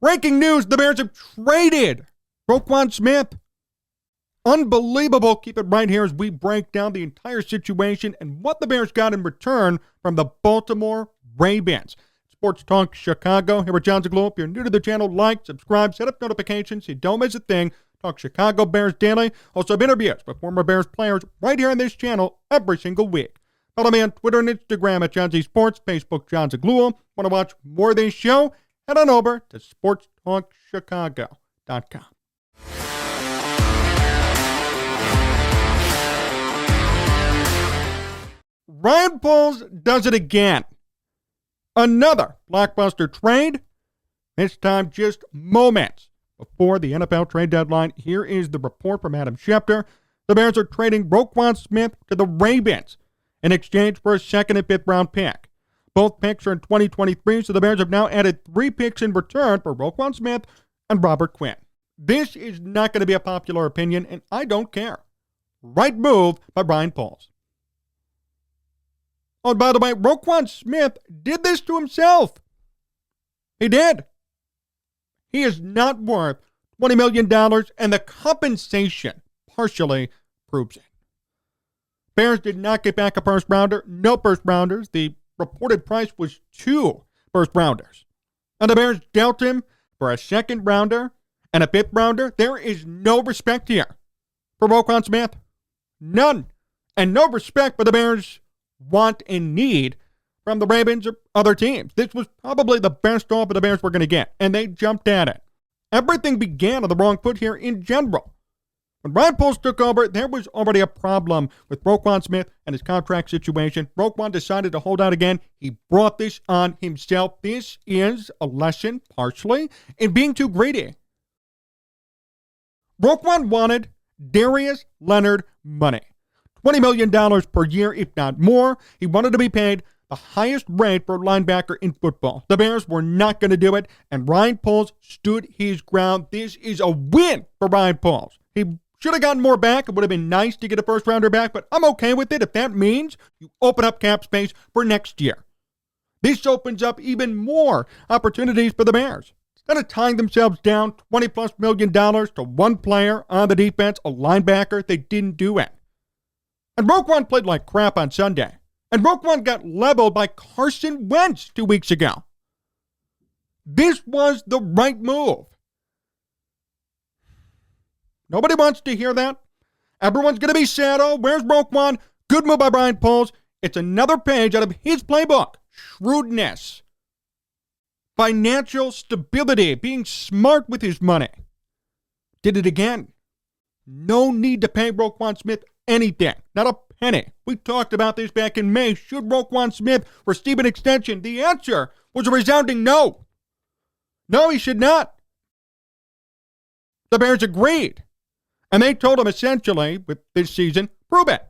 Breaking news, the Bears have traded Roquan Smith. Unbelievable. Keep it right here as we break down the entire situation and what the Bears got in return from the Baltimore Ravens. Sports Talk Chicago, here with Jon Zaghloul. If you're new to the channel, like, subscribe, set up notifications so you don't miss a thing. Talk Chicago Bears daily. Also have interviews with former Bears players right here on this channel every single week. Follow me on Twitter and Instagram at Jon Z Sports, Facebook Jon Zaghloul. Want to watch more of this show? Head on over to sportstalkchicago.com. Ryan Poles does it again. Another blockbuster trade, this time just moments before the NFL trade deadline. Here is the report from Adam Schefter. The Bears are trading Roquan Smith to the Ravens in exchange for a second and fifth round pick. Both picks are in 2023, so the Bears have now added 3 picks in return for Roquan Smith and Robert Quinn. This is not going to be a popular opinion, and I don't care. Right move by Ryan Poles. Oh, by the way, Roquan Smith did this to himself. He did. He is not worth $20 million, and the compensation partially proves it. Bears did not get back a first rounder. No first rounders. The reported price was 2 first rounders. And the Bears dealt him for a second rounder and a fifth rounder. There is no respect here for Roquan Smith. None. And no respect for the Bears' want and need from the Ravens or other teams. This was probably the best offer the Bears were going to get, and they jumped at it. Everything began on the wrong foot here in general. When Ryan Poles took over, there was already a problem with Roquan Smith and his contract situation. Roquan decided to hold out again. He brought this on himself. This is a lesson, partially, in being too greedy. Roquan wanted Darius Leonard money. $20 million per year, if not more. He wanted to be paid the highest rate for a linebacker in football. The Bears were not going to do it, and Ryan Poles stood his ground. This is a win for Ryan Poles. He should have gotten more back. It would have been nice to get a first rounder back, but I'm okay with it if that means you open up cap space for next year. This opens up even more opportunities for the Bears. Instead of tying themselves down $20+ million to one player on the defense, a linebacker, they didn't do it. And Roquan played like crap on Sunday. And Roquan got leveled by Carson Wentz 2 weeks ago. This was the right move. Nobody wants to hear that. Everyone's going to be sad. Oh, where's Roquan? Good move by Ryan Poles. It's another page out of his playbook. Shrewdness. Financial stability. Being smart with his money. Did it again. No need to pay Roquan Smith anything. Not a penny. We talked about this back in May. Should Roquan Smith receive an extension? The answer was a resounding no. No, he should not. The Bears agreed. And they told him essentially, with this season, prove it.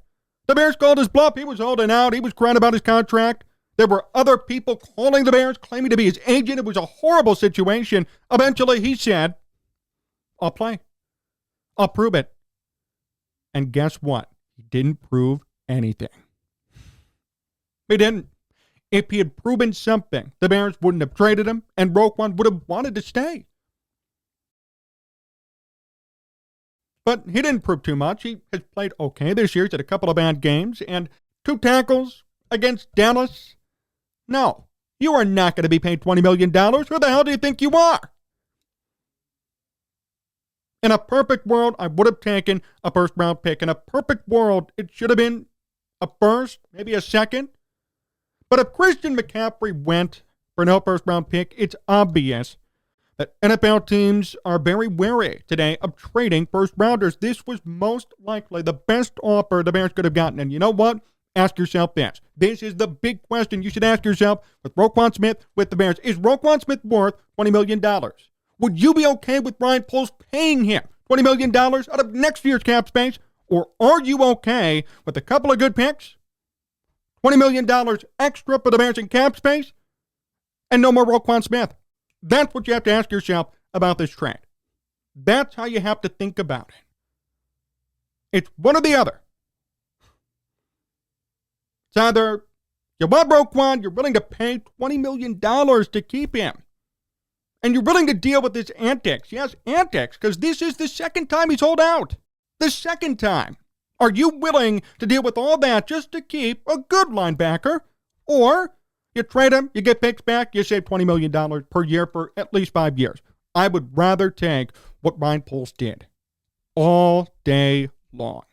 The Bears called his bluff. He was holding out. He was crying about his contract. There were other people calling the Bears, claiming to be his agent. It was a horrible situation. Eventually, he said, I'll play. I'll prove it. And guess what? He didn't prove anything. He didn't. If he had proven something, the Bears wouldn't have traded him, and Roquan would have wanted to stay. But he didn't prove too much. He has played okay this year. He's had a couple of bad games, and 2 tackles against Dallas. No, you are not going to be paid $20 million. Who the hell do you think you are? In a perfect world, I would have taken a first-round pick. In a perfect world, it should have been a first, maybe a second. But if Christian McCaffrey went for no first-round pick, it's obvious that NFL teams are very wary today of trading first-rounders. This was most likely the best offer the Bears could have gotten. And you know what? Ask yourself this. This is the big question you should ask yourself with Roquan Smith with the Bears. Is Roquan Smith worth $20 million? Would you be okay with Ryan Poles paying him $20 million out of next year's cap space? Or are you okay with a couple of good picks, $20 million extra for the Bears in cap space, and no more Roquan Smith? That's what you have to ask yourself about this trade. That's how you have to think about it. It's one or the other. It's either you want Roquan, you're willing to pay $20 million to keep him. And you're willing to deal with his antics. Yes, antics, because this is the second time he's holed out. The second time. Are you willing to deal with all that just to keep a good linebacker? Or you trade him, you get picks back, you save $20 million per year for at least 5 years. I would rather take what Ryan Poles did all day long.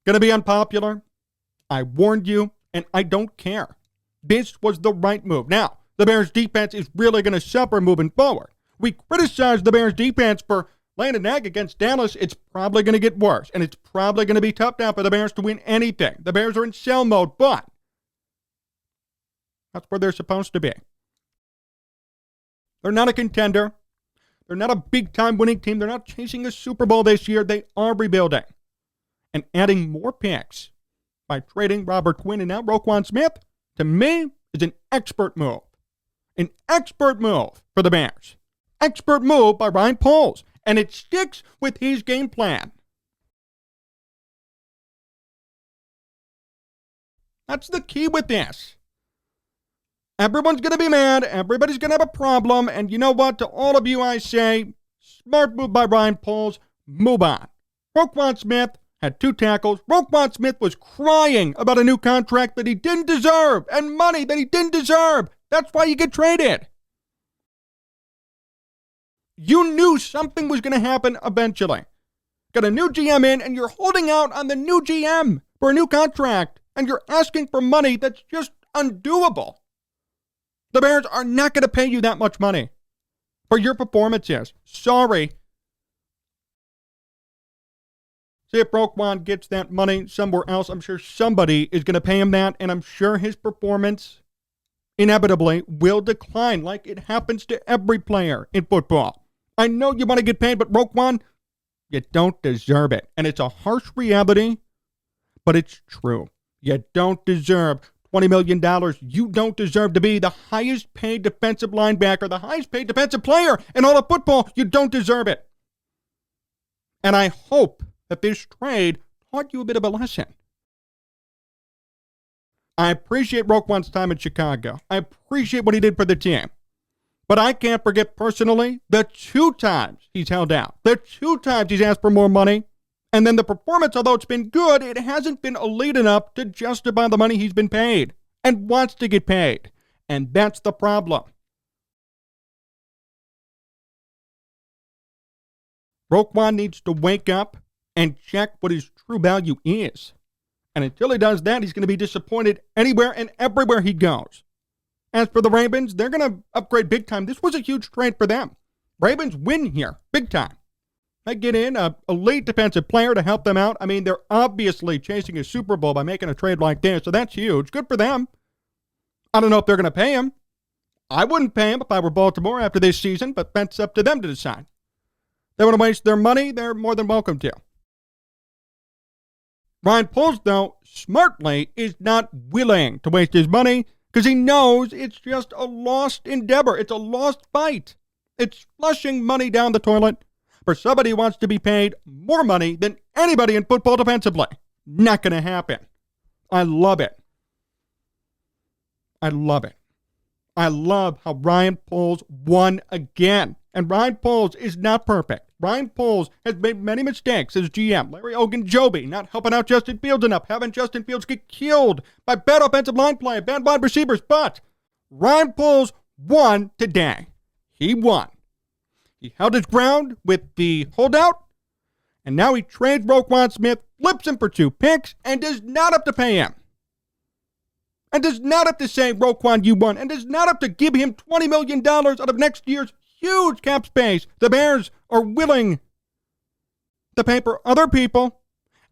Gonna be unpopular? I warned you, and I don't care. This was the right move. Now, the Bears defense is really going to suffer moving forward. We criticized the Bears defense for laying an egg against Dallas. It's probably going to get worse, and it's probably going to be tough now for the Bears to win anything. The Bears are in shell mode, but that's where they're supposed to be. They're not a contender. They're not a big-time winning team. They're not chasing a Super Bowl this year. They are rebuilding. And adding more picks by trading Robert Quinn and now Roquan Smith, to me, is an expert move. An expert move for the Bears. Expert move by Ryan Poles. And it sticks with his game plan. That's the key with this. Everyone's going to be mad. Everybody's going to have a problem. And you know what? To all of you, I say, smart move by Ryan Poles. Move on. Roquan Smith had 2 tackles. Roquan Smith was crying about a new contract that he didn't deserve and money that he didn't deserve. That's why you get traded. You knew something was going to happen eventually. Got a new GM in, and you're holding out on the new GM for a new contract, and you're asking for money that's just undoable. The Bears are not going to pay you that much money for your performances. Sorry. See if Roquan gets that money somewhere else. I'm sure somebody is going to pay him that, and I'm sure his performance inevitably will decline like it happens to every player in football. I know you want to get paid, but Roquan, you don't deserve it. And it's a harsh reality, but it's true. You don't deserve $20 million. You don't deserve to be the highest paid defensive linebacker, the highest paid defensive player in all of football. You don't deserve it. And I hope that this trade taught you a bit of a lesson. I appreciate Roquan's time in Chicago. I appreciate what he did for the team. But I can't forget personally the 2 times he's held out. The 2 times he's asked for more money. And then the performance, although it's been good, it hasn't been elite enough to justify the money he's been paid and wants to get paid. And that's the problem. Roquan needs to wake up and check what his true value is. And until he does that, he's going to be disappointed anywhere and everywhere he goes. As for the Ravens, they're going to upgrade big time. This was a huge trade for them. Ravens win here, big time. They get in a late defensive player to help them out. I mean, they're obviously chasing a Super Bowl by making a trade like this, so that's huge. Good for them. I don't know if they're going to pay him. I wouldn't pay him if I were Baltimore after this season, but that's up to them to decide. They want to waste their money, they're more than welcome to. Ryan Poles, though, smartly is not willing to waste his money because he knows it's just a lost endeavor. It's a lost fight. It's flushing money down the toilet for somebody who wants to be paid more money than anybody in football defensively. Not going to happen. I love it. I love it. I love how Ryan Poles won again. And Ryan Poles is not perfect. Ryan Poles has made many mistakes as GM. Larry Ogunjobi not helping out Justin Fields enough, having Justin Fields get killed by bad offensive line play, bad wide receivers. But Ryan Poles won today. He won. He held his ground with the holdout, and now he trades Roquan Smith, flips him for 2 picks, and does not have to pay him. And does not have to say, Roquan, you won, and does not have to give him $20 million out of next year's huge cap space. The Bears are willing to pay for other people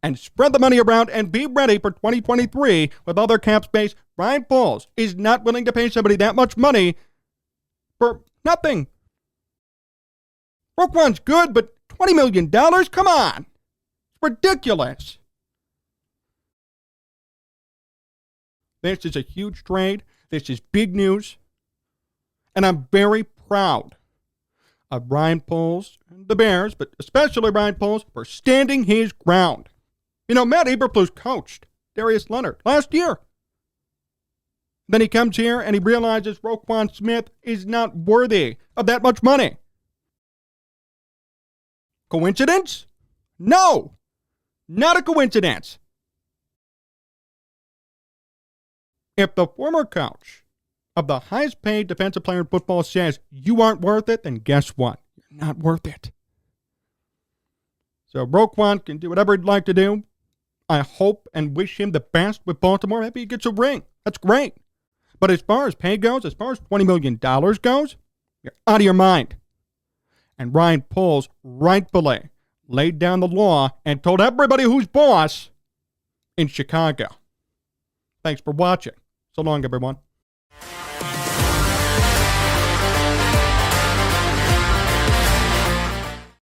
and spread the money around and be ready for 2023 with other cap space. Ryan Poles is not willing to pay somebody that much money for nothing. Roquan's good, but $20 million? Come on. It's ridiculous. This is a huge trade. This is big news. And I'm very proud of Ryan Poles and the Bears, but especially Ryan Poles, for standing his ground. You know, Matt Eberflus coached Darius Leonard last year. Then he comes here and he realizes Roquan Smith is not worthy of that much money. Coincidence? No, not a coincidence. If the former coach of the highest paid defensive player in football says you aren't worth it, then guess what? You're not worth it. So Roquan can do whatever he'd like to do. I hope and wish him the best with Baltimore. Maybe he gets a ring. That's great. But as far as pay goes, as far as $20 million goes, you're out of your mind. And Ryan Poles rightfully laid down the law and told everybody who's boss in Chicago. Thanks for watching. So long, everyone.